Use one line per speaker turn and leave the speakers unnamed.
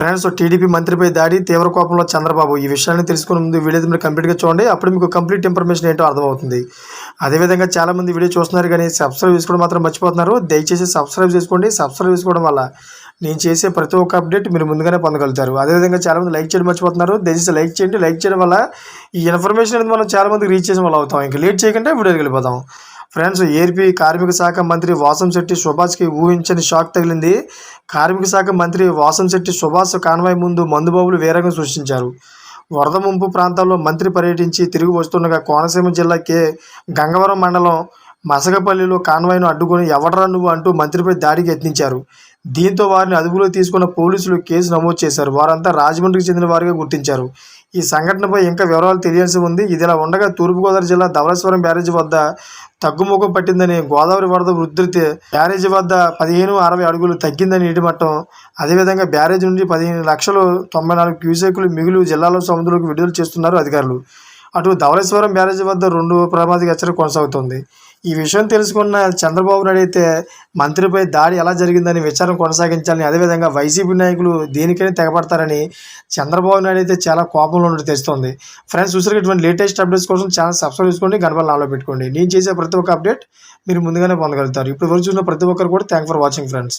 Friends, TDP మంత్రిపై దాడి, తీవ్ర కోపంలో చంద్రబాబు. ఈ విషయాన్ని తెలుసుకునే ముందు వీడియో మీరు కంప్లీట్గా చూడండి. అప్పుడు మీకు కంప్లీట్ ఇన్ఫర్మేషన్ ఏంటో అర్థమవుతుంది. అదేవిధంగా చాలామంది వీడియో చూస్తున్నారు కానీ సబ్స్క్రైబ్ చేసుకోవడం మాత్రం మర్చిపోతున్నారు. దయచేసి సబ్స్క్రైబ్ చేసుకోండి. సబ్స్క్రైబ్ చేసుకోవడం వల్ల నేను చేసే ప్రతి ఒక్క అప్డేట్ మీరు ముందుగానే పొందగలుగుతారు. అదేవిధంగా చాలామంది లైక్ చేయడం మర్చిపోతున్నారు. దయచేసి లైక్ చేయండి. లైక్ చేయడం వల్ల ఈ ఇన్ఫర్మేషన్ అనేది మనం చాలామందికి రీచ్ చేసిన వాళ్ళు అవుతాం. ఇంకా లేట్ చేయకుండా వీడియోకి వెళ్ళిపోతాం. ఫ్రెండ్స్, ఏపీ కార్మిక శాఖ మంత్రి వాసంశెట్టి సుభాష్కి ఊహించని షాక్ తగిలింది. కార్మిక శాఖ మంత్రి వాసంశెట్టి సుభాష్ కాన్వాయ్ ముందు మందుబాబులు వీరంగం సృష్టించారు. వరద ముంపు ప్రాంతాల్లో మంత్రి పర్యటించి తిరిగి వస్తుండగా కోనసీమ జిల్లా గంగవరం మండలం మసగపల్లిలో కాన్వాయ్ను అడ్డుకొని ఎవడరా నువ్వు అంటూ మంత్రిపై దాడికి యత్నించారు. దీంతో వారిని అదుపులో తీసుకున్న పోలీసులు కేసు నమోదు చేశారు. వారంతా రాజమండ్రికి చెందిన వారిగా గుర్తించారు. ఈ సంఘటనపై ఇంకా వివరాలు తెలియాల్సి ఉంది. ఇదిలా ఉండగా తూర్పుగోదావరి జిల్లా ధవళేశ్వరం బ్యారేజీ వద్ద తగ్గుముఖం పట్టిందని, గోదావరి వరద ఉధృతి బ్యారేజీ వద్ద 1560 అడుగులు తగ్గిందని నీటి మట్టం. అదేవిధంగా బ్యారేజీ నుండి 15,94 క్యూసెక్కులు మిగులు జిల్లాలో సముద్రంలోకి విడుదల చేస్తున్నారు అధికారులు. అటు ధవళేశ్వరం బ్యారేజీ వద్ద 2 ప్రమాద హెచ్చరిక కొనసాగుతోంది. ఈ విషయం తెలుసుకున్న చంద్రబాబు నాయుడు అయితే మంత్రిపై దాడి ఎలా జరిగిందని విచారణ కొనసాగించాలని, అదేవిధంగా వైసీపీ నాయకులు దేనికైనా తెగపడతారని చంద్రబాబు నాయుడు అయితే చాలా కోపంలో ఉన్నట్టు తెలుస్తోంది. ఫ్రెండ్స్, చూసారు ఇటువంటి లేటెస్ట్ అప్డేట్స్ కోసం ఛానల్ సబ్స్క్రైబ్ చేసుకోండి, గంటల నాలో పెట్టుకోండి. నేను చేసే ప్రతి ఒక్క అప్డేట్ మీరు ముందుగానే పొందగలుగుతారు. ఇప్పుడు వరకు చూసిన ప్రతి ఒక్కరు కూడా థ్యాంక్ ఫర్ వాచింగ్ ఫ్రెండ్స్.